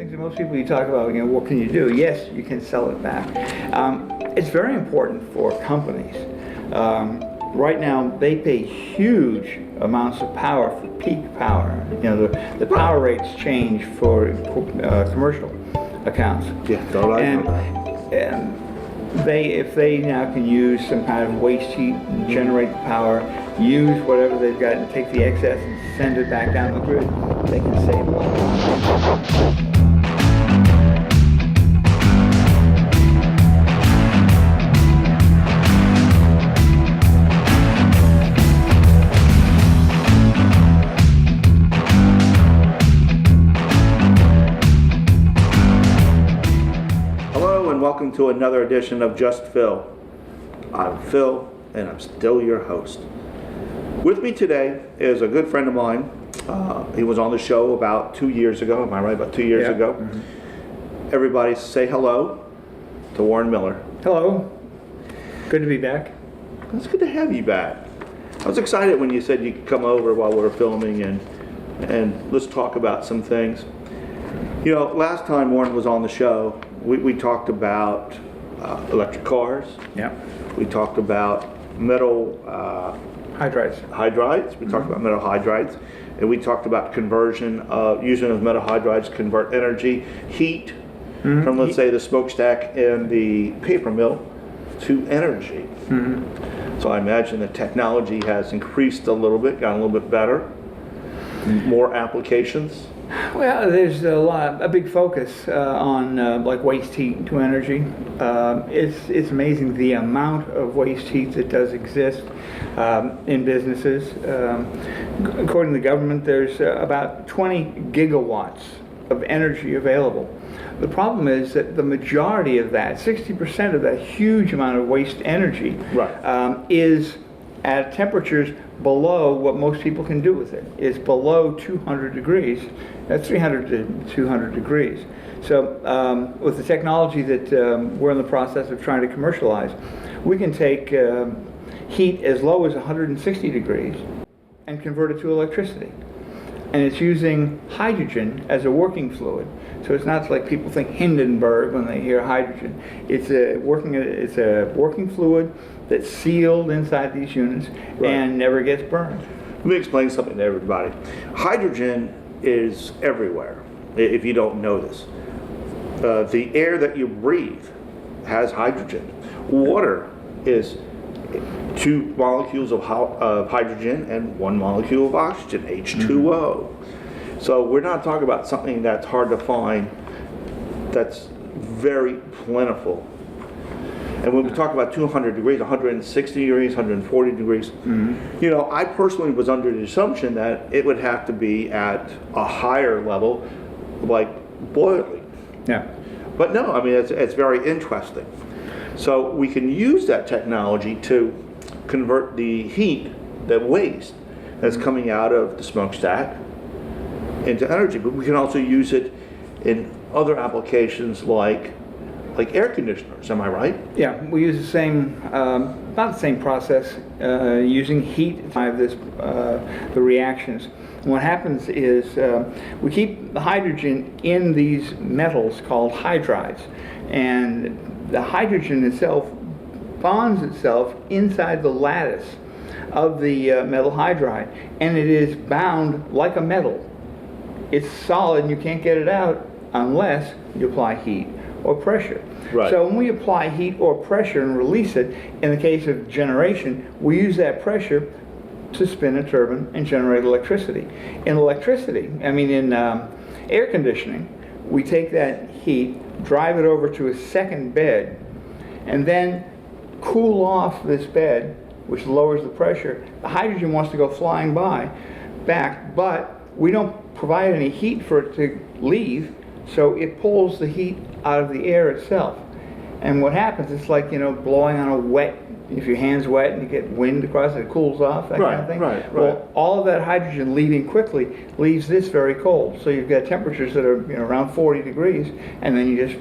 things that most people you talk about, what can you do? Yes, you can sell it back. It's very important for companies. Right now, they pay huge amounts of power for peak power. The power rates change for commercial accounts. Yeah, don't I know that? And if they now can use some kind of waste heat and generate the power, use whatever they've got and take the excess and send it back down the grid, they can save a lot of money. Welcome to another edition of Just Phil. I'm Phil, and I'm still your host. With me today is a good friend of mine. He was on the show about 2 years ago. Am I right? About 2 years ago. Mm-hmm. Everybody say hello to Warren Miller. Hello. Good to be back. It's good to have you back. I was excited when you said you could come over while we were filming and let's talk about some things. Last time Warren was on the show, we talked about electric cars. Yeah. We talked about metal hydrides. We talked about metal hydrides, and we talked about conversion of using those metal hydrides to convert energy, heat from, let's say, the smokestack and the paper mill to energy. Mm-hmm. So I imagine the technology has increased a little bit, gotten a little bit better, more applications. Well, there's a big focus on like waste heat to energy. It's amazing the amount of waste heat that does exist in businesses. According to the government, there's about 20 gigawatts of energy available. The problem is that the majority of that, 60% of that huge amount of waste energy, is at temperatures below what most people can do with it. It's below 200 degrees. That's 300 to 200 degrees. So with the technology that we're in the process of trying to commercialize, we can take heat as low as 160 degrees and convert it to electricity. And it's using hydrogen as a working fluid. So it's not like people think Hindenburg when they hear hydrogen. It's a working fluid that's sealed inside these units and never gets burned. Let me explain something to everybody. Hydrogen is everywhere, if you don't know this. The air that you breathe has hydrogen. Water is 2 molecules of hydrogen and 1 molecule of oxygen, H2O. Mm-hmm. So we're not talking about something that's hard to find, that's very plentiful. And when we talk about 200 degrees, 160 degrees, 140 degrees, I personally was under the assumption that it would have to be at a higher level, like boiling. Yeah. But no, I mean, it's very interesting. So we can use that technology to convert the heat, the waste that's coming out of the smokestack into energy. But we can also use it in other applications like air conditioners. Am I right? Yeah, we use the same, about the same process, using heat to drive the reactions. And what happens is we keep the hydrogen in these metals called hydrides, and the hydrogen itself bonds itself inside the lattice of the metal hydride, and it is bound like a metal. It's solid and you can't get it out unless you apply heat or pressure. Right. So when we apply heat or pressure and release it, in the case of generation, we use that pressure to spin a turbine and generate electricity. In air conditioning, we take that heat, drive it over to a second bed, and then cool off this bed, which lowers the pressure. The hydrogen wants to go flying back, but we don't provide any heat for it to leave, so it pulls the heat out of the air itself. And what happens, it's like, blowing on a wet, if your hand's wet and you get wind across it, it cools off, that kind of thing. Right. Well, all of that hydrogen leaving quickly leaves this very cold. So you've got temperatures that are around 40 degrees, and then you just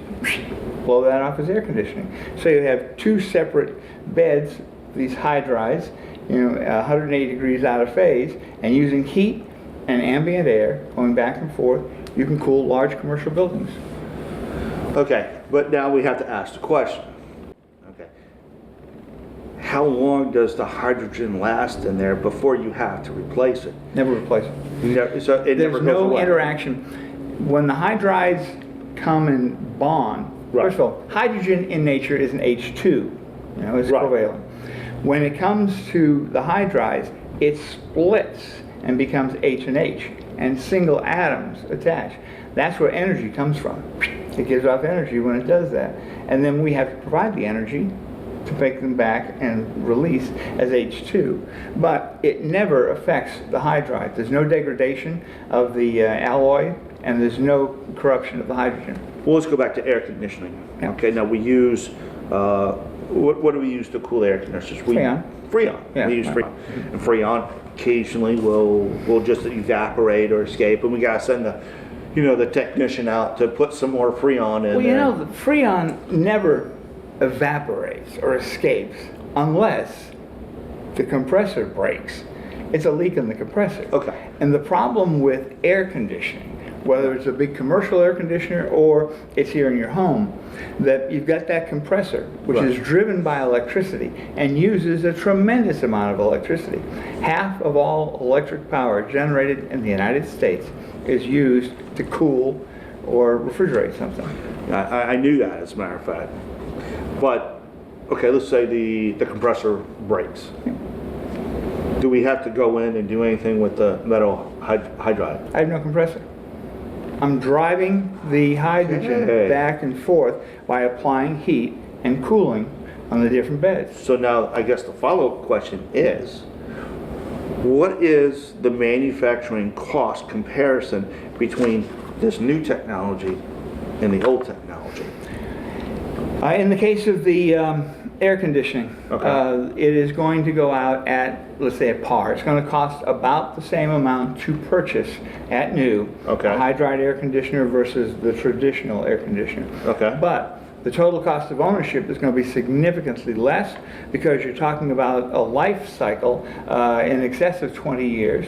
blow that off as air conditioning. So you have 2 separate beds, these hydrides, 180 degrees out of phase, and using heat and ambient air going back and forth, you can cool large commercial buildings. Okay, but now we have to ask the question. Okay. How long does the hydrogen last in there before you have to replace it? Never replace it. So it never There's goes no away. interaction. When the hydrides come and bond, Right. first of all, hydrogen in nature is an H2, it's Right. covalent. When it comes to the hydrides, it splits and becomes H and H, and single atoms attach. That's where energy comes from. It gives off energy when it does that. And then we have to provide the energy to make them back and release as H2. But it never affects the hydride. There's no degradation of the alloy, and there's no corruption of the hydrogen. Well, let's go back to air conditioning. Yeah. Okay, now we use, what do we use to cool air conditioners? Freon. Freon. Yeah, We use right. Freon. And Freon occasionally will just evaporate or escape, and we gotta send the technician out to put some more Freon in Well, there. the Freon never evaporates or escapes unless the compressor breaks. It's a leak in the compressor. Okay. And the problem with air conditioning, whether it's a big commercial air conditioner or it's here in your home, that you've got that compressor, which Right. is driven by electricity and uses a tremendous amount of electricity. Half of all electric power generated in the United States is used to cool or refrigerate something. I knew that, as a matter of fact. But, okay, let's say the compressor breaks. Do we have to go in and do anything with the metal hydride? I have no compressor. I'm driving the hydrogen Okay. back and forth by applying heat and cooling on the different beds. So now, I guess the follow-up question is, what is the manufacturing cost comparison between this new technology and the old technology? In the case of the air conditioning, Okay. it is going to go out at, let's say, at par. It's going to cost about the same amount to purchase at new, Okay. a hydride air conditioner versus the traditional air conditioner. Okay. But the total cost of ownership is going to be significantly less because you're talking about a life cycle in excess of 20 years.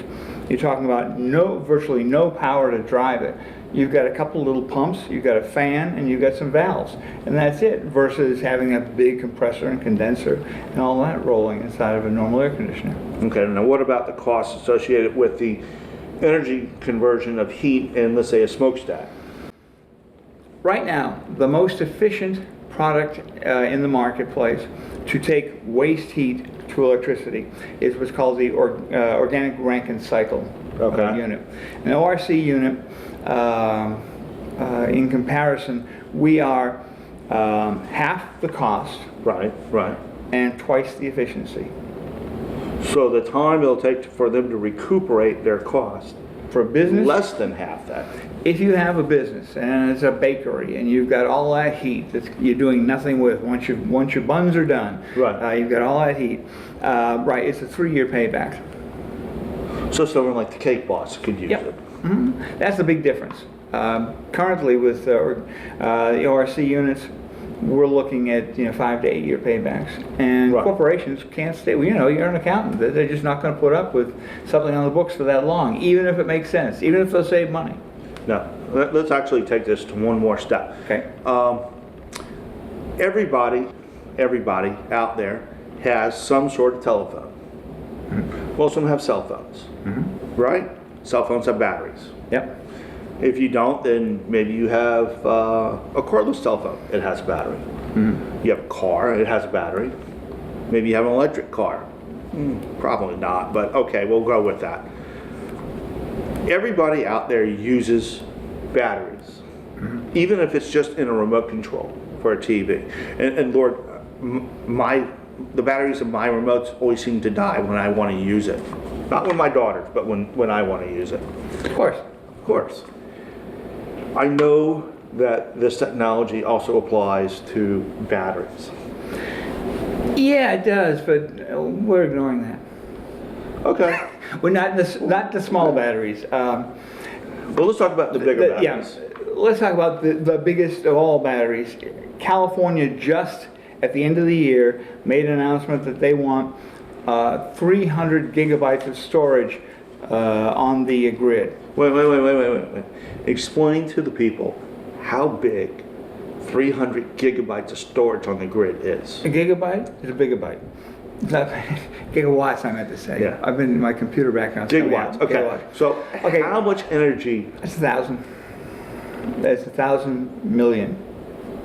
You're talking about virtually no power to drive it. You've got a couple little pumps, you've got a fan, and you've got some valves, and that's it, versus having a big compressor and condenser and all that rolling inside of a normal air conditioner. Okay, now what about the costs associated with the energy conversion of heat in, let's say, a smokestack? Right now, the most efficient product in the marketplace to take waste heat to electricity is what's called the organic Rankine cycle Okay. unit. An ORC unit, in comparison, we are half the cost Right, right. and twice the efficiency. So the time it'll take for them to recuperate their cost, For a business, less than half that. if you have a business and it's a bakery and you've got all that heat that you're doing nothing with once your buns are done, Right. you've got all that heat, right, it's a 3-year payback. So someone like the Cake Boss could use Yep. it. That's the big difference. Currently with the ORC units, we're looking at 5 to 8 year paybacks, and Right. corporations can't stay. Well, you're an accountant; they're just not going to put up with something on the books for that long, even if it makes sense, even if they'll save money. Now, let's actually take this to one more step. Okay. Everybody out there has some sort of telephone. Most of them have cell phones, right? Cell phones have batteries. Yep. If you don't, then maybe you have a cordless telephone. It has a battery. You have a car. It has a battery. Maybe you have an electric car. Probably not, but okay, we'll go with that. Everybody out there uses batteries, even if it's just in a remote control for a TV. And Lord, the batteries of my remotes always seem to die when I want to use it. Not with my daughters, but when I want to use it. Of course. Of course. I know that this technology also applies to batteries. Yeah, it does, but we're ignoring that. Okay. We're not the small batteries. Well, let's talk about the bigger batteries. Yeah, let's talk about the biggest of all batteries. California just at the end of the year made an announcement that they want 300 gigabytes of storage on the grid. Wait. Explain to the people how big 300 gigabytes of storage on the grid is. A gigabyte is a bigabyte. Not gigawatts, I meant to say. Yeah. I've been in my computer background. Gigawatts, okay. Gigawatts. So Okay. how much energy? That's 1,000. That's 1,000 million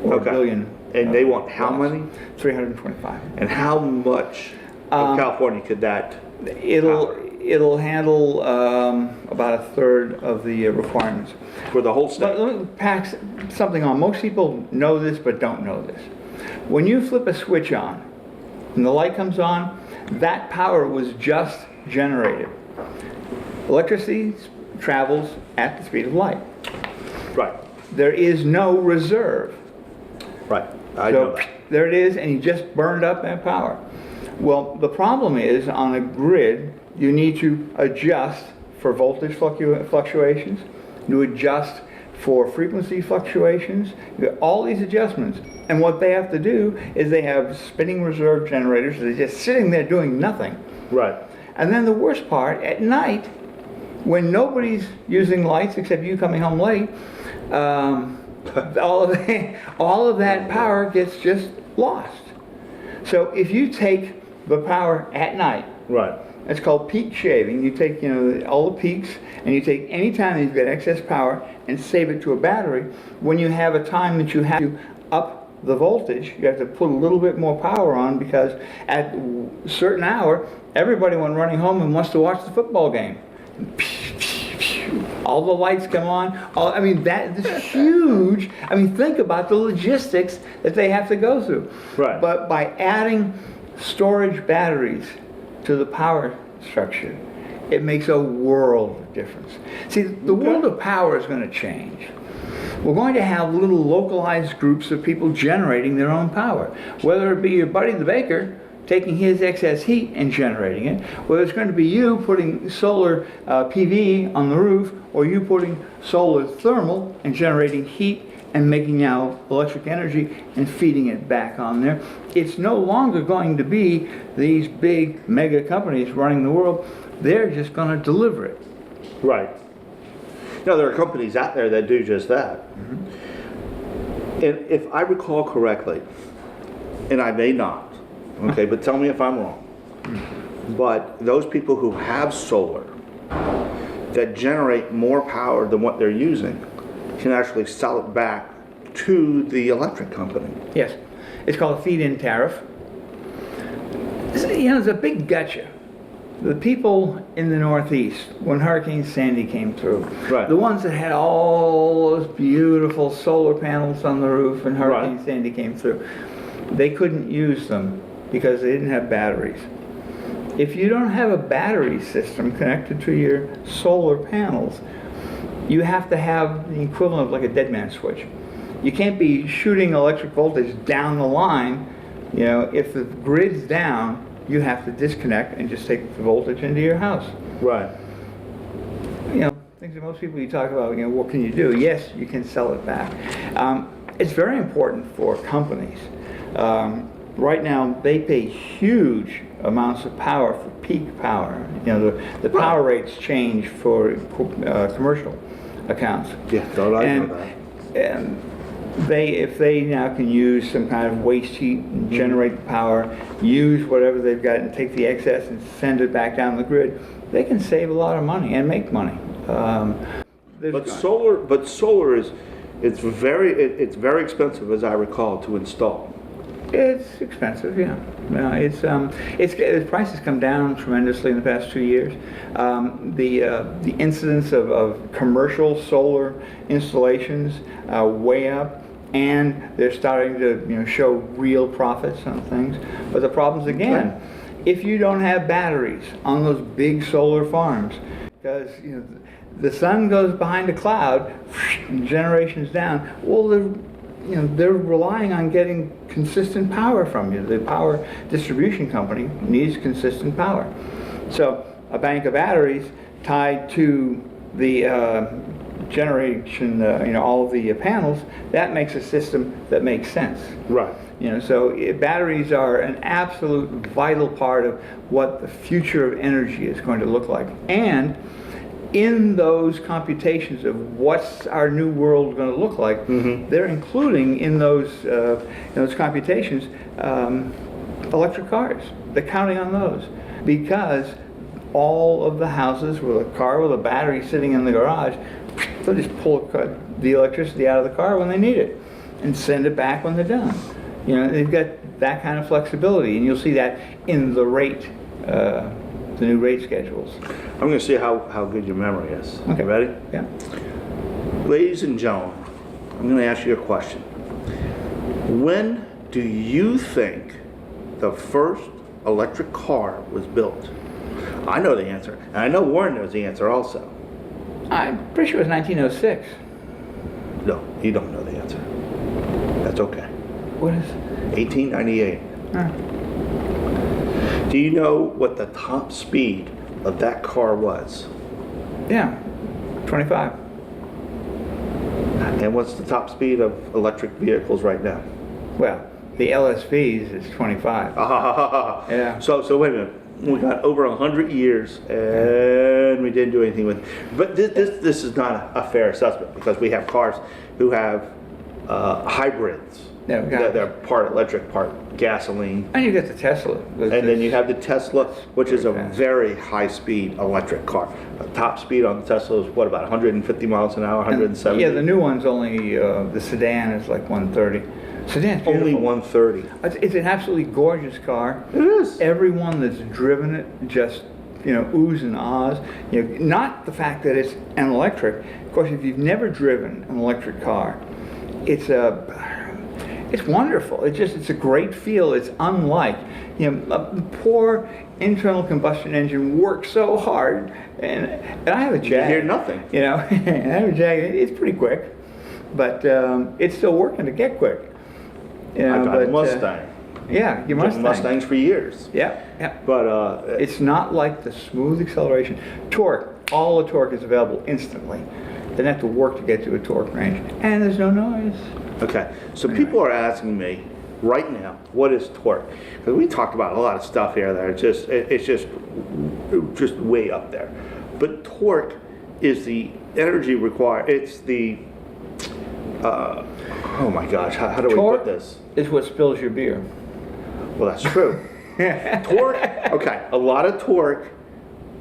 or Okay. billion. And they want how watts. many? 325. And how much of California could that? It'll handle about a third of the requirements. For the whole But state? let me pack something on. Most people know this but don't know this. When you flip a switch on and the light comes on, that power was just generated. Electricity travels at the speed of light. Right, There is no reserve. right. I know So that. there it is, and you just burned up that power. Well, the problem is on a grid, you need to adjust for voltage fluctuations, you adjust for frequency fluctuations, you have all these adjustments. And what they have to do is they have spinning reserve generators, they're just sitting there doing nothing. Right. And then the worst part, at night, when nobody's using lights except you coming home late, all of that power gets just lost. So if you take the power at night, Right. it's called peak shaving. You take, all the peaks, and you take any time that you've got excess power and save it to a battery. When you have a time that you have to up the voltage, you have to put a little bit more power on, because at a certain hour, everybody when running home and wants to watch the football game. All the lights come on. That is huge. Think about the logistics that they have to go through. Right. But by adding storage batteries to the power structure, it makes a world of difference. See, the world of power is going to change. We're going to have little localized groups of people generating their own power. Whether it be your buddy the baker taking his excess heat and generating it, whether it's going to be you putting solar PV on the roof, or you putting solar thermal and generating heat and making now electric energy and feeding it back on there. It's no longer going to be these big mega companies running the world. They're just going to deliver it. Right. There are companies out there that do just that. Mm-hmm. And if I recall correctly, and I may not, okay, but tell me if I'm wrong, but those people who have solar that generate more power than what they're using can actually sell it back to the electric company. Yes. It's called a feed-in tariff. It's a big gotcha. The people in the Northeast, when Hurricane Sandy came through, Right. the ones that had all those beautiful solar panels on the roof and Hurricane Right. Sandy came through, they couldn't use them because they didn't have batteries. If you don't have a battery system connected to your solar panels, you have to have the equivalent of like a dead man switch. You can't be shooting electric voltage down the line. If the grid's down, you have to disconnect and just take the voltage into your house. Right. Things that most people you talk about, what can you do? Yes, you can sell it back. It's very important for companies. Right now, they pay huge amounts of power for peak power. The power rates change for commercial accounts. Yeah, I And- know that. And if they now can use some kind of waste heat and generate the power, use whatever they've got and take the excess and send it back down the grid, they can save a lot of money and make money. But solar is it's very expensive, as I recall, to install. It's expensive, yeah. No, its prices come down tremendously in the past 2 years. The incidence of commercial solar installations way up, and they're starting to show real profits on things. But the problem's again, if you don't have batteries on those big solar farms, because the sun goes behind a cloud, and generations down. Well, they're relying on getting consistent power from you. The power distribution company needs consistent power. So a bank of batteries tied to the generation, all of the panels, that makes a system that makes sense. Right. So batteries are an absolute vital part of what the future of energy is going to look like. And in those computations of what's our new world going to look like, they're including in those computations electric cars. They're counting on those because all of the houses with a car with a battery sitting in the garage, they'll just pull the electricity out of the car when they need it and send it back when they're done. They've got that kind of flexibility, and you'll see that in the new rate schedules. I'm going to see how good your memory is. Okay. You ready? Yeah. Ladies and gentlemen, I'm going to ask you a question. When do you think the first electric car was built? I know the answer, and I know Warren knows the answer also. I'm pretty sure it was 1906. No, you don't know the answer. That's okay. What is 1898. Do you know what the top speed of that car was? Yeah, 25. And what's the top speed of electric vehicles right now? Well, the LSVs is 25. Yeah. So wait a minute. We got over 100 years and we didn't do anything with it. But this is not a fair assessment because we have cars who have hybrids. Yeah, They're part electric, part gasoline. And you get the Tesla. And then you have the Tesla, which is a fast. very high-speed electric car. Top speed on the Tesla is what, about 150 miles an hour, 170? Yeah, the new one's only, the sedan is like 130. Sedan's beautiful. Only 130. It's an absolutely gorgeous car. It is. Everyone that's driven it just, oohs and ahs. Not the fact that it's an electric. Of course, if you've never driven an electric car, it's wonderful. It's a great feel. It's unlike, a poor internal combustion engine works so hard, and I have a Jag. You hear nothing. And I have a Jag. It's pretty quick, but it's still working to get quick. I drive a Mustang. Yeah, your Driven Mustang. Mustangs for years. Yeah, yeah. But It's not like the smooth acceleration. Torque, all the torque is available instantly. They don't have to work to get to a torque range, and there's no noise. okay, so people are asking me right now, what is torque? Because we talked about a lot of stuff here that it's just way up there. But torque is the energy required. It's the oh my gosh, how do we Torque put this? is what spills your beer. Well, that's true. Torque, okay, a lot of torque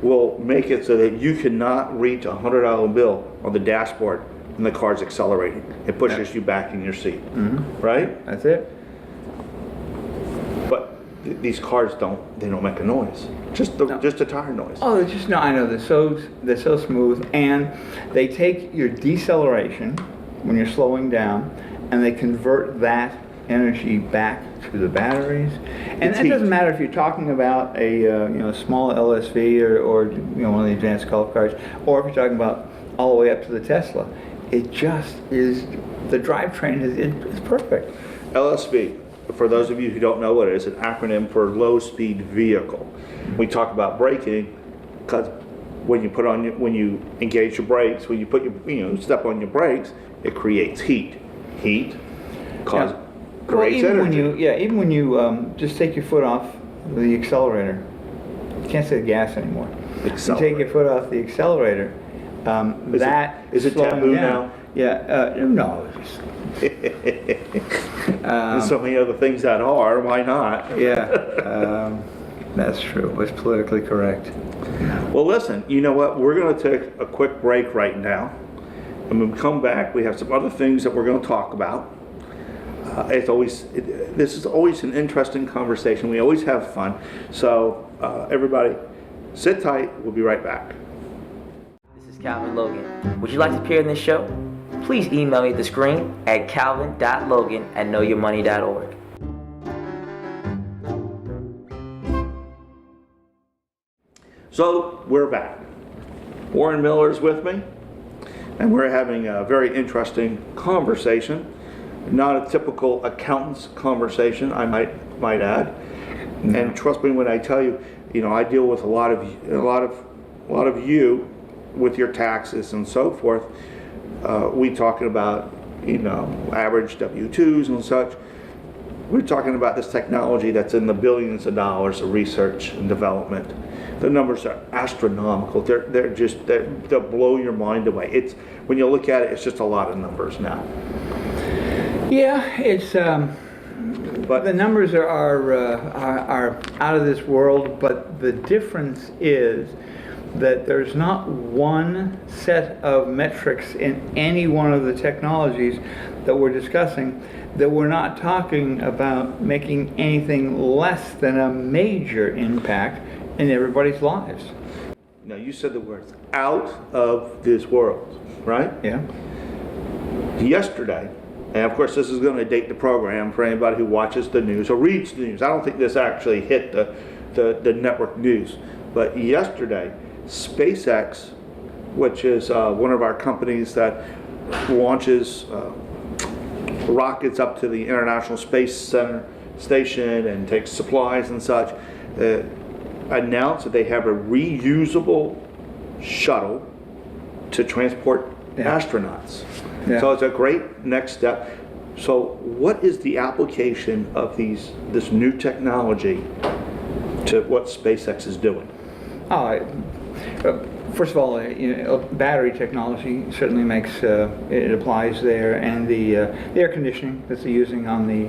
will make it so that you cannot reach a $100 bill on the dashboard when the car's accelerating. It pushes you back in your seat, right? That's it. But these cars don't make a noise. Just a tire noise. Oh, they're just I know they're so smooth, and they take your deceleration when you're slowing down, and they convert that energy back to the batteries. And it doesn't matter if you're talking about a small LSV or one of the advanced Gulf cars, or if you're talking about all the way up to the Tesla. It just is, the drivetrain is perfect. LSV, for those of you who don't know what it is, an acronym for low speed vehicle. We talk about braking because when you engage your brakes, when you put your step on your brakes, it creates heat. Heat creates energy. Even when you just take your foot off the accelerator, you can't say gas anymore. You take your foot off the accelerator. Is it taboo now? Yeah, no. There's so many other things that are. Why not? Yeah, that's true. It's politically correct. Well, listen. You know what? We're going to take a quick break right now, and when we come back, we have some other things that we're going to talk about. This is always an interesting conversation. We always have fun. So everybody, sit tight. We'll be right back. This is Calvin Logan. Would you like to appear in this show? Please email me at the screen at calvin.logan@knowyourmoney.org. So we're back. Warren Miller is with me, and we're having a very interesting conversation. Not a typical accountant's conversation, I might add. No. And trust me when I tell you, I deal with a lot of you with your taxes and so forth. we talking about, average W-2s and such. We're talking about this technology that's in the billions of dollars of research and development. The numbers are astronomical. They'll blow your mind away. When you look at it, it's just a lot of numbers now. Yeah, it's But the numbers are out of this world. But the difference is that there's not one set of metrics in any one of the technologies that we're discussing that we're not talking about making anything less than a major impact in everybody's lives. now you said the words out of this world, right? Yeah. Yesterday, and of course this is going to date the program for anybody who watches the news or reads the news. I don't think this actually hit the network news, but yesterday SpaceX, which is one of our companies that launches rockets up to the International Space Station and takes supplies and such, announced that they have a reusable shuttle to transport astronauts. Yeah. So it's a great next step. So what is the application of this new technology to what SpaceX is doing? First of all, battery technology certainly makes it applies there, and the air conditioning that they're using on the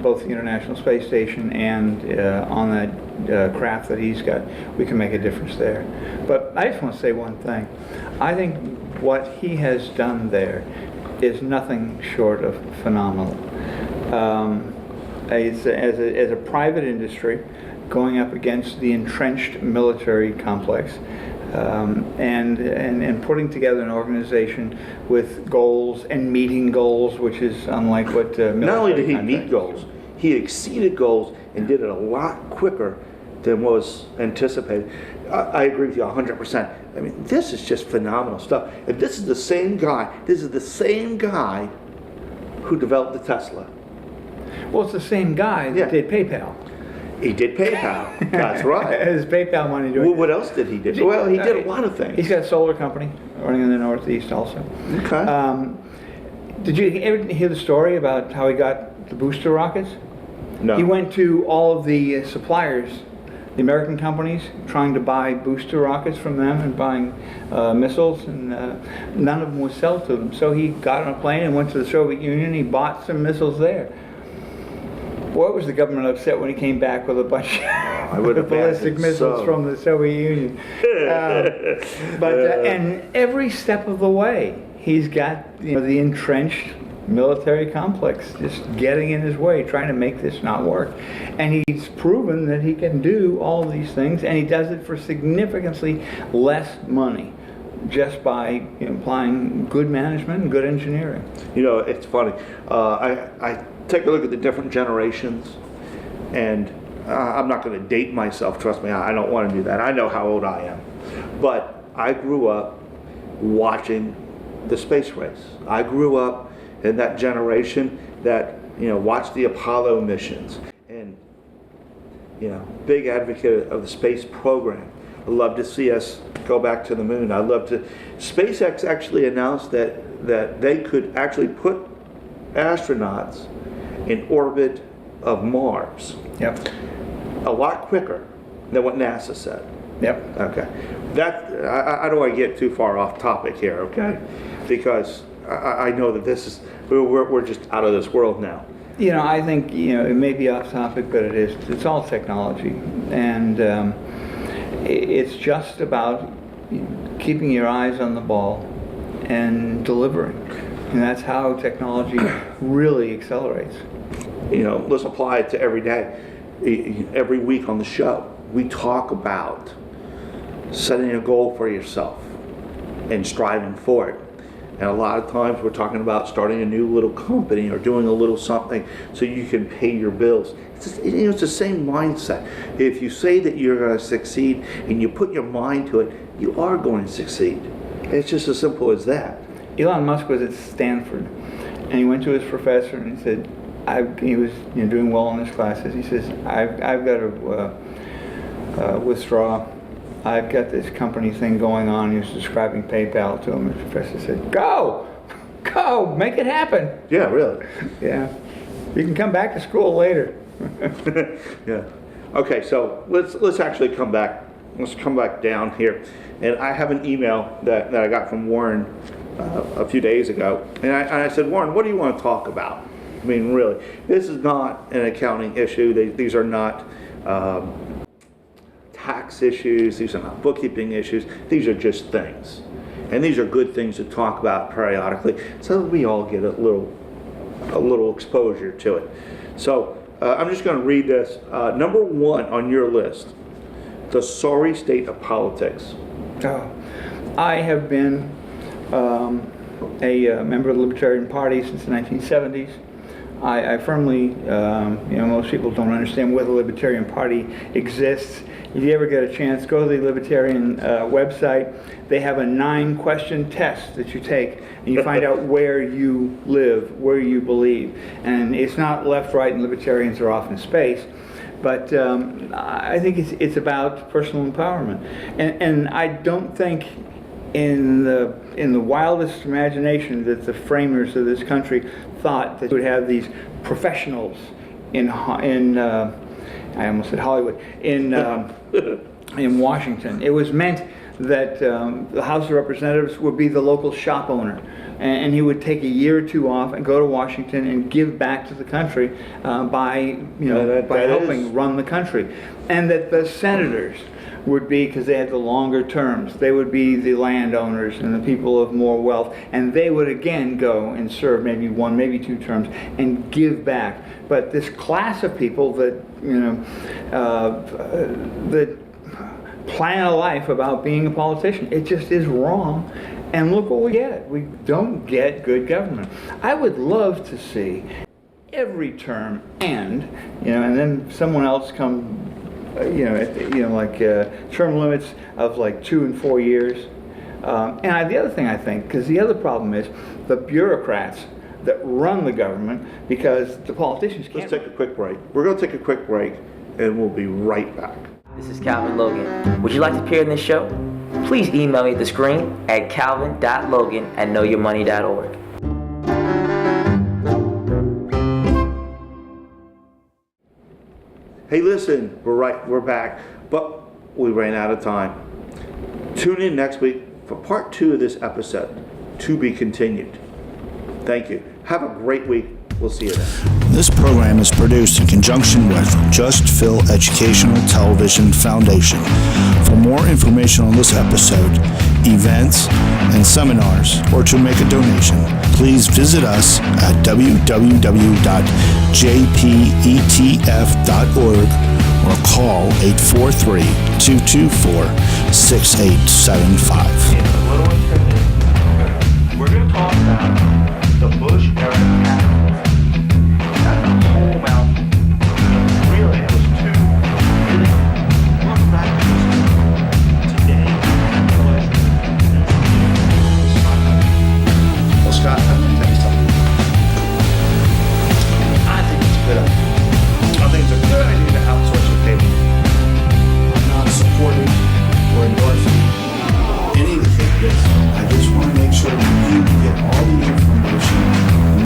both the International Space Station and on that craft that he's got, we can make a difference there. But I just want to say one thing. I think what he has done there is nothing short of phenomenal. As a private industry, going up against the entrenched military complex, and putting together an organization with goals and meeting goals, which is unlike what military. Not only did he contractors meet goals, he exceeded goals and did it a lot quicker than was anticipated. I agree with you 100%. I mean, this is just phenomenal stuff. And this is the same guy who developed the Tesla. Well, it's the same guy that did PayPal. He did PayPal. That's right. His PayPal money doing. Well, what else did he do? Well, he did a lot of things. He's got a solar company running in the Northeast also. Okay. Did you ever hear the story about how he got the booster rockets? No. He went to all of the suppliers, the American companies, trying to buy booster rockets from them and buying missiles, and none of them would sell to them. So he got on a plane and went to the Soviet Union. He bought some missiles there. Boy, was the government upset when he came back with a bunch of ballistic missiles from the Soviet Union. And every step of the way, he's got the entrenched military complex just getting in his way, trying to make this not work. And he's proven that he can do all of these things, and he does it for significantly less money, just by applying good management and good engineering. It's funny. I take a look at the different generations, and I'm not going to date myself, trust me, I don't want to do that. I know how old I am. But I grew up watching the space race. I grew up in that generation that, watched the Apollo missions, and, big advocate of the space program. I love to see us go back to the moon. I love to. SpaceX actually announced that they could actually put astronauts in orbit of Mars. Yep. A lot quicker than what NASA said. Yep. Okay. I don't want to get too far off topic here, okay? Because I know that we're just out of this world now. I think it may be off topic, but it's all technology, and it's just about keeping your eyes on the ball and delivering, and that's how technology really accelerates. Let's apply it to every day. Every week on the show, we talk about setting a goal for yourself and striving for it. And a lot of times we're talking about starting a new little company or doing a little something so you can pay your bills. It's the same mindset. If you say that you're going to succeed and you put your mind to it, you are going to succeed. It's just as simple as that. Elon Musk was at Stanford, and he went to his professor and he said, he was doing well in his classes. He says, I've got to withdraw I've got this company thing going on. He was describing PayPal to him. And the professor said, go, make it happen. Yeah, really. Yeah. You can come back to school later. Yeah. Okay, so let's actually come back. Let's come back down here. And I have an email that I got from Warren a few days ago. And I said, Warren, what do you want to talk about? I mean, really, this is not an accounting issue. These are not tax issues. These are not bookkeeping issues. These are just things. And these are good things to talk about periodically so that we all get a little exposure to it. So I'm just going to read this. Number 1 on your list, the sorry state of politics. Oh, I have been a member of the Libertarian Party since the 1970s. I firmly, most people don't understand why the Libertarian Party exists. If you ever get a chance, go to the Libertarian website. They have a 9-question test that you take, and you find out where you live, where you believe. And it's not left, right, and Libertarians are off in space. But I think it's about personal empowerment. And I don't think in the wildest imagination that the framers of this country thought that you would have these professionals in I almost said Hollywood, in Washington. It was meant that the House of Representatives would be the local shop owner, and he would take a year or two off and go to Washington and give back to the country by helping run the country, and that the senators would be, because they had the longer terms, they would be the landowners and the people of more wealth, and they would again go and serve maybe 1, maybe 2 terms and give back. But this class of people that that plan a life about being a politician, it just is wrong. And look what we get. We don't get good government. I would love to see every term end, and then someone else come. Term limits of like 2 and 4 years. And the other thing I think, because the other problem is the bureaucrats that run the government, because the politicians can't. Let's take a quick break. We're going to take a quick break, and we'll be right back. This is Calvin Logan. Would you like to appear in this show? Please email me at the screen at calvin.logan@knowyourmoney.org. Hey, listen, we're back, but we ran out of time. Tune in next week for part 2 of this episode, to be continued. Thank you. Have a great week. We'll see you then. This program is produced in conjunction with Just Phil Educational Television Foundation. For more information on this episode, events, and seminars, or to make a donation, please visit us at www.jpetf.org or call 843-224-6875.